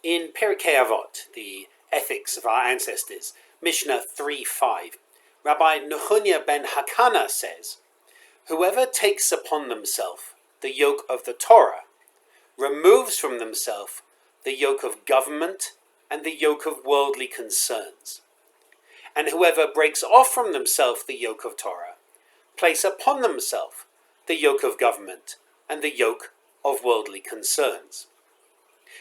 In Pirke Avot, the ethics of our ancestors, Mishnah 3:5, Rabbi Neil ben Hakana says, "Whoever takes upon themselves the yoke of the Torah removes from themselves the yoke of government and the yoke of worldly concerns. And whoever breaks off from themselves the yoke of Torah, place upon themselves the yoke of government and the yoke of worldly concerns."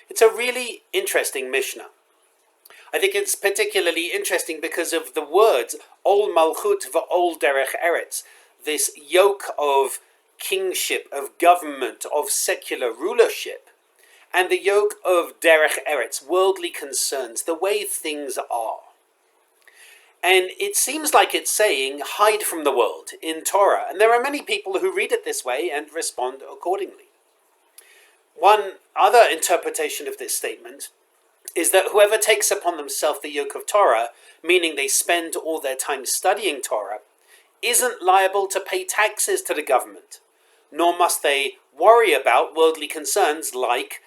It's a really interesting Mishnah. I think it's particularly interesting because of the words Ol Malchut v'Ol Derech Eretz, this yoke of kingship, of government, of secular rulership, and the yoke of Derech Eretz, worldly concerns, the way things are. And it seems like it's saying, hide from the world in Torah. And there are many people who read it this way and respond accordingly. One other interpretation of this statement is that whoever takes upon themselves the yoke of Torah, meaning they spend all their time studying Torah, isn't liable to pay taxes to the government, nor must they worry about worldly concerns like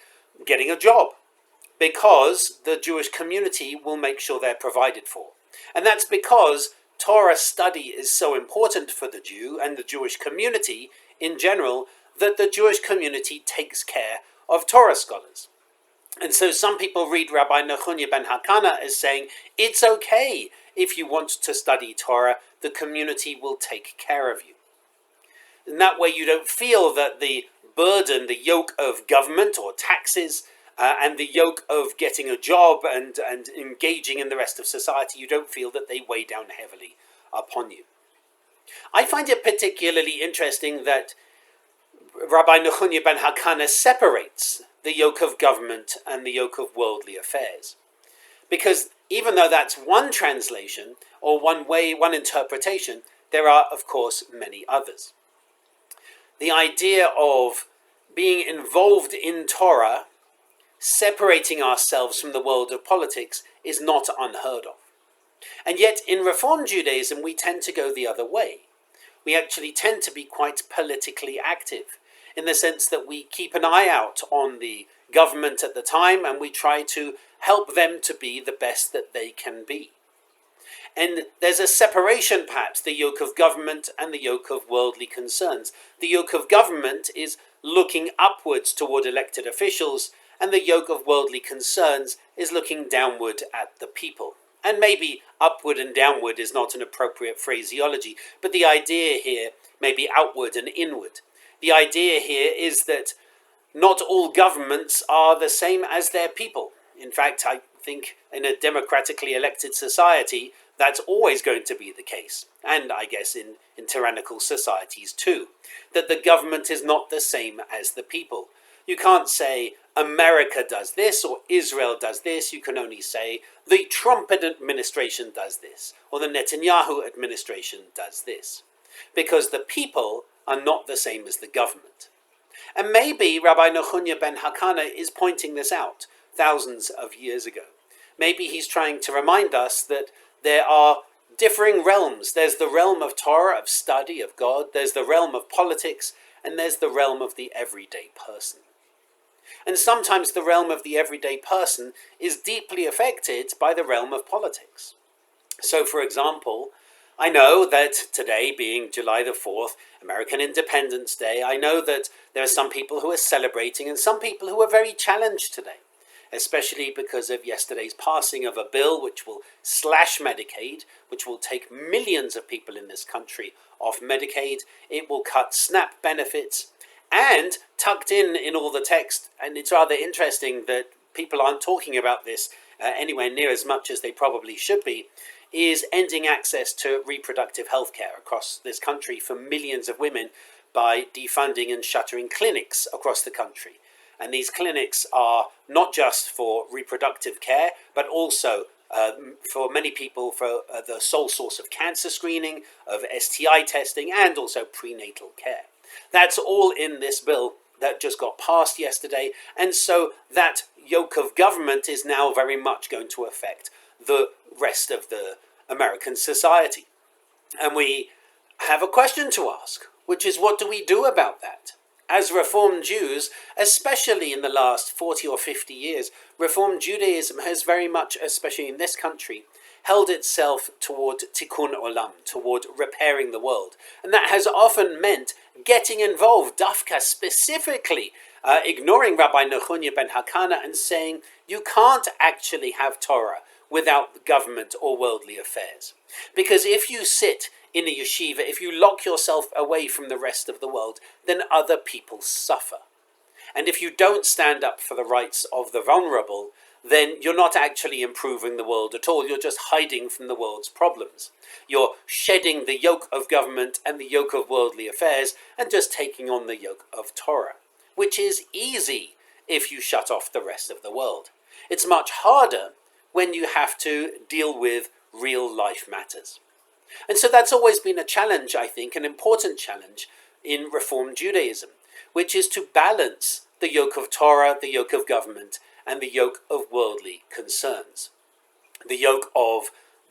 getting a job, because the Jewish community will make sure they're provided for. And that's because Torah study is so important for the Jew and the Jewish community in general, that the Jewish community takes care of Torah scholars. And so some people read Rabbi Neil ben Hakana as saying, it's okay if you want to study Torah, the community will take care of you. And that way you don't feel that the burden, the yoke of government or taxes, and the yoke of getting a job and engaging in the rest of society, you don't feel that they weigh down heavily upon you. I find it particularly interesting that Rabbi Neil ben Hakana separates the yoke of government and the yoke of worldly affairs. Because even though that's one translation, or one way, one interpretation, there are, of course, many others. The idea of being involved in Torah, separating ourselves from the world of politics, is not unheard of. And yet, in Reform Judaism, we tend to go the other way. We actually tend to be quite politically active, in the sense that we keep an eye out on the government at the time and we try to help them to be the best that they can be. And there's a separation, perhaps, the yoke of government and the yoke of worldly concerns. The yoke of government is looking upwards toward elected officials, and the yoke of worldly concerns is looking downward at the people. And maybe upward and downward is not an appropriate phraseology, but the idea here may be outward and inward. The idea here is that not all governments are the same as their people. In fact, I think in a democratically elected society, that's always going to be the case. And I guess in tyrannical societies too. That the government is not the same as the people. You can't say America does this or Israel does this. You can only say the Trump administration does this or the Netanyahu administration does this. Because the people are not the same as the government. And maybe Rabbi Neil ben Hakana is pointing this out thousands of years ago. Maybe he's trying to remind us that there are differing realms. There's the realm of Torah, of study of God. There's the realm of politics, and there's the realm of the everyday person. And sometimes the realm of the everyday person is deeply affected by the realm of politics. So, for example, I know that today, being July the 4th, American Independence Day, I know that there are some people who are celebrating and some people who are very challenged today, especially because of yesterday's passing of a bill which will slash Medicaid, which will take millions of people in this country off Medicaid. It will cut SNAP benefits, and tucked in all the text, and it's rather interesting that people aren't talking about this anywhere near as much as they probably should be, is ending access to reproductive health care across this country for millions of women by defunding and shuttering clinics across the country. And these clinics are not just for reproductive care, but also for many people for the sole source of cancer screening, of STI testing, and also prenatal care. That's all in this bill that just got passed yesterday. And so that yoke of government is now very much going to affect the rest of the American society. And we have a question to ask, which is, what do we do about that? As Reform Jews, especially in the last 40 or 50 years, Reform Judaism has very much, especially in this country, held itself toward tikkun olam, toward repairing the world. And that has often meant getting involved, dafka specifically, ignoring Rabbi Neil ben Hakana and saying, you can't actually have Torah without government or worldly affairs. Because if you sit in a yeshiva, if you lock yourself away from the rest of the world, then other people suffer. And if you don't stand up for the rights of the vulnerable, then you're not actually improving the world at all. You're just hiding from the world's problems. You're shedding the yoke of government and the yoke of worldly affairs and just taking on the yoke of Torah, which is easy if you shut off the rest of the world. It's much harder when you have to deal with real life matters. And so that's always been a challenge, I think, an important challenge in Reform Judaism, which is to balance the yoke of Torah, the yoke of government, and the yoke of worldly concerns. The yoke of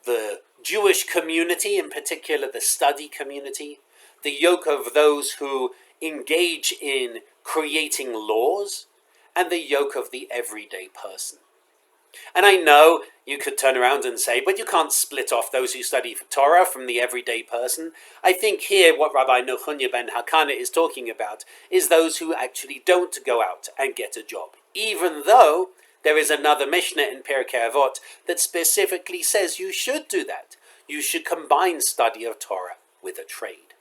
the Jewish community, in particular the study community, the yoke of those who engage in creating laws, and the yoke of the everyday person. And I know you could turn around and say, but you can't split off those who study Torah from the everyday person. I think here what Rabbi Neil ben Hakana is talking about is those who actually don't go out and get a job. Even though there is another mishnah in Pirke Avot that specifically says you should do that. You should combine study of Torah with a trade.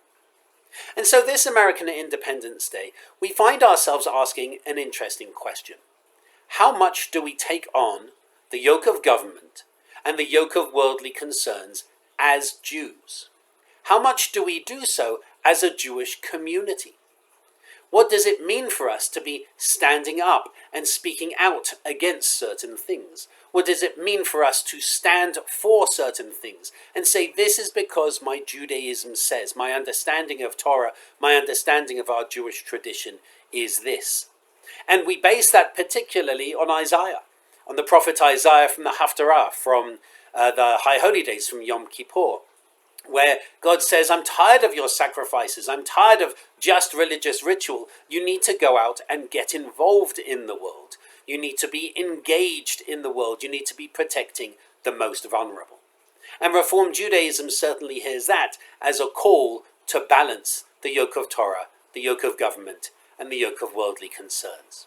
And so this American Independence Day, we find ourselves asking an interesting question. How much do we take on the yoke of government and the yoke of worldly concerns as Jews? How much do we do so as a Jewish community? What does it mean for us to be standing up and speaking out against certain things? What does it mean for us to stand for certain things and say, this is because my Judaism says, my understanding of Torah, my understanding of our Jewish tradition is this? And we base that particularly on Isaiah, on the prophet Isaiah from the Haftarah, from the High Holy Days, from Yom Kippur, where God says, I'm tired of your sacrifices. I'm tired of just religious ritual. You need to go out and get involved in the world. You need to be engaged in the world. You need to be protecting the most vulnerable. And Reform Judaism certainly hears that as a call to balance the yoke of Torah, the yoke of government, and the yoke of worldly concerns.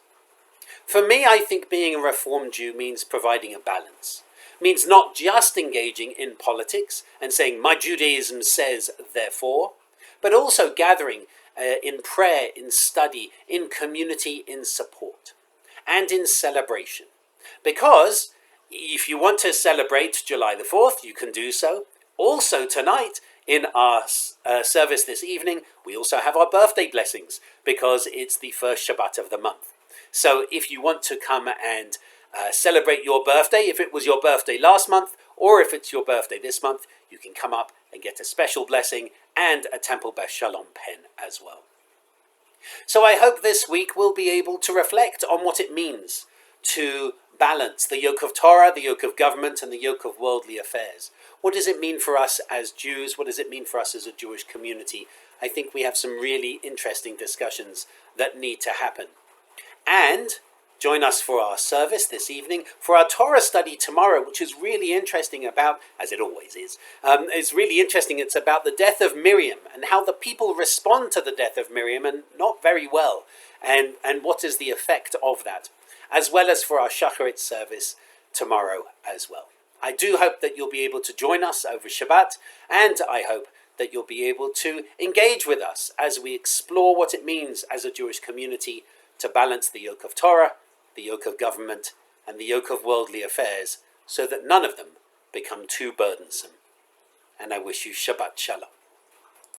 For me, I think being a Reform Jew means providing a balance. Means not just engaging in politics and saying, my Judaism says, therefore, but also gathering in prayer, in study, in community, in support, and in celebration. Because if you want to celebrate July the 4th, you can do so. Also tonight, in our service this evening, we also have our birthday blessings, because it's the first Shabbat of the month. So if you want to come and celebrate your birthday, if it was your birthday last month, or if it's your birthday this month, you can come up and get a special blessing and a Temple Beth Shalom pen as well. So I hope this week we'll be able to reflect on what it means to balance the yoke of Torah, the yoke of government, and the yoke of worldly affairs. What does it mean for us as Jews? What does it mean for us as a Jewish community? I think we have some really interesting discussions that need to happen. And join us for our service this evening, for our Torah study tomorrow, which is really interesting about, as it always is, it's really interesting. It's about the death of Miriam and how the people respond to the death of Miriam, and not very well, and what is the effect of that, as well as for our Shacharit service tomorrow as well. I do hope that you'll be able to join us over Shabbat, and I hope that you'll be able to engage with us as we explore what it means as a Jewish community to balance the yoke of Torah, the yoke of government, and the yoke of worldly affairs, so that none of them become too burdensome. And I wish you Shabbat Shalom.